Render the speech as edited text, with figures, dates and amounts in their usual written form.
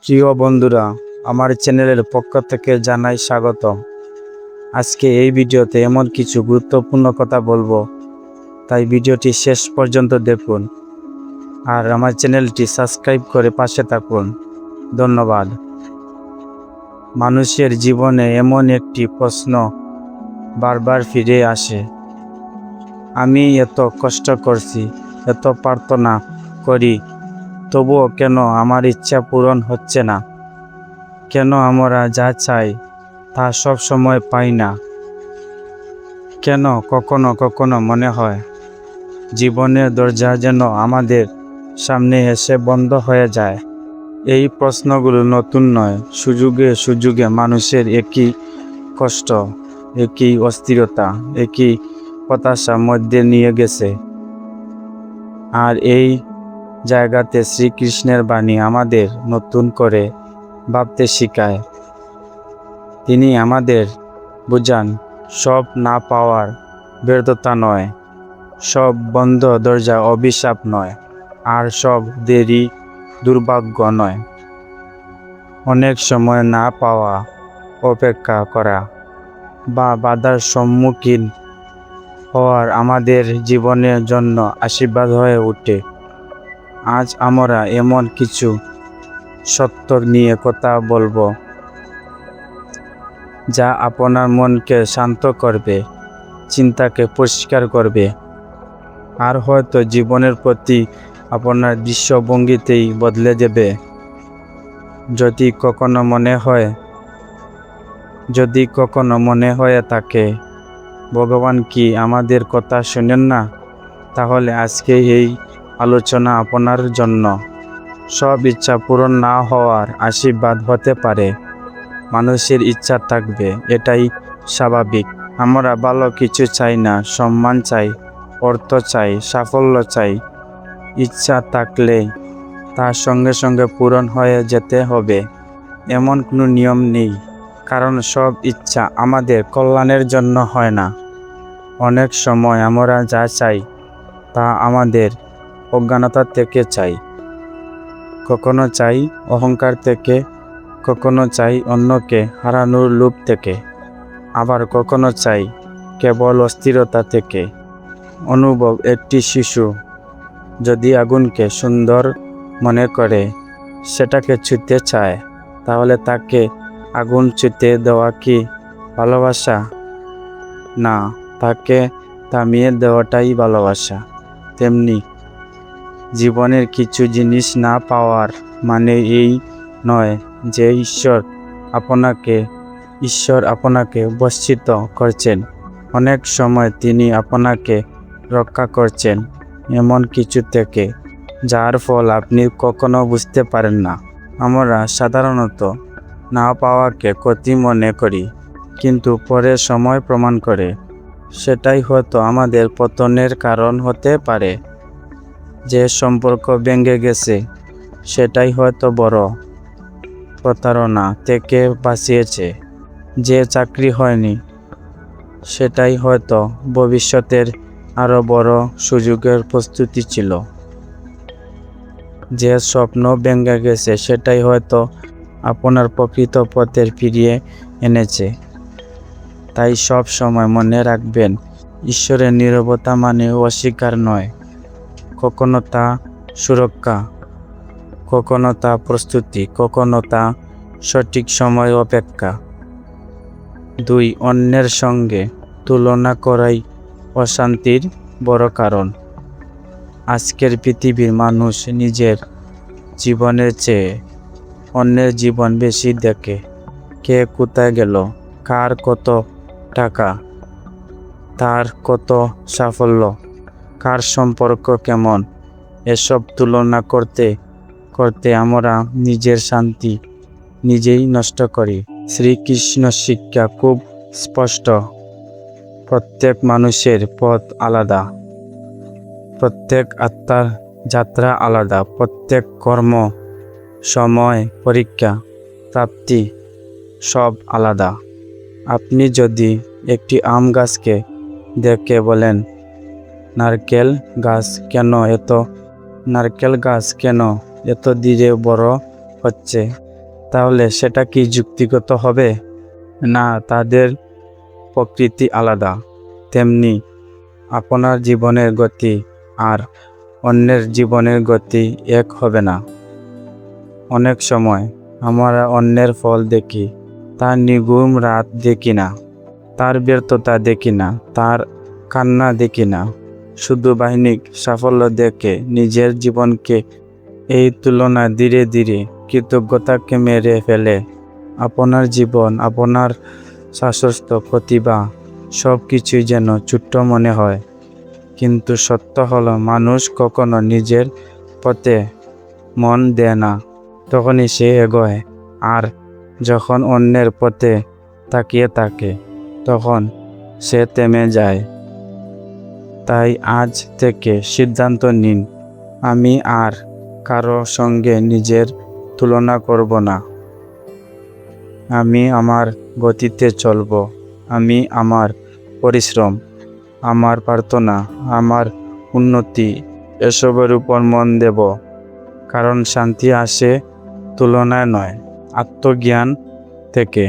প্রিয় বন্ধুরা, আমার চ্যানেলের পক্ষ থেকে জানাই স্বাগতম। আজকে এই ভিডিওতে এমন কিছু গুরুত্বপূর্ণ কথা বলবো, তাই ভিডিওটি শেষ পর্যন্ত দেখুন আর আমার চ্যানেলটি সাবস্ক্রাইব করে পাশে থাকুন। ধন্যবাদ। মানুষের জীবনে এমন একটি প্রশ্ন বারবার ফিরে আসে, আমি এত কষ্ট করছি, এত প্রার্থনা করি, তবুও কেন আমার ইচ্ছা পূরণ হচ্ছে না? কেন আমরা যা চাই তা সব সময় পাই না? কেন কখনো কখনো মনে হয় জীবনের দরজা যেন আমাদের সামনে এসে বন্ধ হয়ে যায়? এই প্রশ্নগুলো নতুন নয়। সুযোগে সুযোগে মানুষের একই কষ্ট, একই অস্থিরতা, একই হতাশা মধ্যে নিয়ে গেছে। আর এই জায়গাতে শ্রীকৃষ্ণের বাণী আমাদের নতুন করে ভাবতে শেখায়। তিনি আমাদের বুঝান, সব না পাওয়ার ব্যর্থতা নয়, সব বন্ধ দরজা অভিশাপ নয়, আর সব দেরি দুর্ভাগ্য নয়। অনেক সময় না পাওয়া, অপেক্ষা করা বা বাধার সম্মুখীন হওয়ার আমাদের জীবনের জন্য আশীর্বাদ হয়ে ওঠে। আজ আমরা এমন কিছু সত্য নিয়ে কথা বলবো যা আপনার মনকে শান্ত করবে, চিন্তাকে পরিষ্কার করবে, আর হয়তো জীবনের প্রতি আপনার দৃষ্টিভঙ্গিতেই বদলে দেবে। যদি কখনো মনে হয়ে থাকে ভগবান কি আমাদের কথা শোনেন না, তাহলে আজকে এই আলোচনা আপনার জন্য। সব ইচ্ছা পূরণ না হওয়ার আশীর্বাদ হতে পারে। মানুষের ইচ্ছা থাকবে, এটাই স্বাভাবিক। আমরা ভালো কিছু চাই না, সম্মান চাই, অর্থ চাই, সাফল্য চাই। ইচ্ছা থাকলে তার সঙ্গে সঙ্গে পূরণ হয়ে যেতে হবে এমন কোনো নিয়ম নেই, কারণ সব ইচ্ছা আমাদের কল্যাণের জন্য হয় না। অনেক সময় আমরা যা চাই তা আমাদের অজ্ঞানতা থেকে চাই। কখনো চাই অহংকার থেকে, কখনো চাই অন্যকে হারানোর লোভ থেকে, আবার কখনো চাই কেবল অস্থিরতা থেকে। অনুভব, একটি শিশু যদি আগুনকে সুন্দর মনে করে সেটাকে ছুঁতে চায়, তাহলে তাকে আগুন ছুঁতে দেওয়া কি ভালোবাসা? না, তাকে থামিয়ে দেওয়াটাই ভালোবাসা। তেমনি জীবনের কিছু জিনিস না পাওয়ার মানে এই নয় যে ঈশ্বর আপনাকে বঞ্চিত করছেন। অনেক সময় তিনি আপনাকে রক্ষা করছেন এমন কিছু থেকে যার ফল আপনি কখনো বুঝতে পারেন না। আমরা সাধারণত না পাওয়াকে ক্ষতি মনে করি, কিন্তু পরে সময় প্রমাণ করে সেটাই হয়তো আমাদের পতনের কারণ হতে পারে। যে সম্পর্ক ভেঙে গেছে সেটাই হয়তো বড় প্রতারণা থেকে বাঁচিয়েছে। যে চাকরি হয়নি সেটাই হয়তো ভবিষ্যতের আরো বড় সুযোগের প্রস্তুতি ছিল। যে স্বপ্ন ভেঙে গেছে সেটাই হয়তো আপনার প্রকৃত পথের ফিরিয়ে এনেছে। তাই সব সময় মনে রাখবেন, ঈশ্বরের নীরবতা মানে অস্বীকার নয়। কখনো তা সুরক্ষা, কখনো তা প্রস্তুতি, কখনো তা সঠিক সময় অপেক্ষা। 2, অন্যের সঙ্গে তুলনা করাই অশান্তির বড় কারণ। আজকের পৃথিবীর মানুষ নিজের জীবনের চেয়ে অন্যের জীবন বেশি দেখে। কে কোথায় গেল, কার কত টাকা, তার কত সাফল্য, কার সম্পর্ক কেমন, এসব তুলনা করতে করতে আমরা নিজের শান্তি নিজেই নষ্ট করি। শ্রীকৃষ্ণ শিক্ষা খুব স্পষ্ট। প্রত্যেক মানুষের পথ আলাদা, প্রত্যেক আত্মার যাত্রা আলাদা, প্রত্যেক কর্ম, সময়, পরীক্ষা, প্রাপ্তি সব আলাদা। আপনি যদি একটি আম গাছকে দেখে বলেন, নারকেল গাছ কেন এত ধীরে বড় হচ্ছে, তাহলে সেটা কি যুক্তিগত হবে? না, তাদের প্রকৃতি আলাদা। তেমনি আপনার জীবনের গতি আর অন্যের জীবনের গতি এক হবে না। অনেক সময় আমরা অন্যের ফল দেখি, তার নিগুম রাত দেখি না, তার ব্যর্থতা দেখি না, তার কান্না দেখি না, শুধু বাহিনিক সাফল্য দেখে নিজের জীবনকে এই তুলনা ধীরে ধীরে কৃতজ্ঞতাকে মেরে ফেলে। আপনার জীবন, আপনার শাশ্বত প্রতিভা সব কিছুই যেন ছোট্ট মনে হয়। কিন্তু সত্য হলো মানুষ কখনো নিজের পথে মন দেয় না, তখনই সে এগোয়। আর যখন অন্যের পথে তাকিয়ে থাকে তখন সে থেমে যায়। তাই আজ থেকে সিদ্ধান্ত নিন, আমি আর কারো সঙ্গে নিজের তুলনা করব না। আমি আমার গতিতে চলব। আমি আমার পরিশ্রম, আমার প্রার্থনা, আমার উন্নতি এসবের উপর মন দেব। কারণ শান্তি আসে তুলনায় নয়, আত্মজ্ঞান থেকে।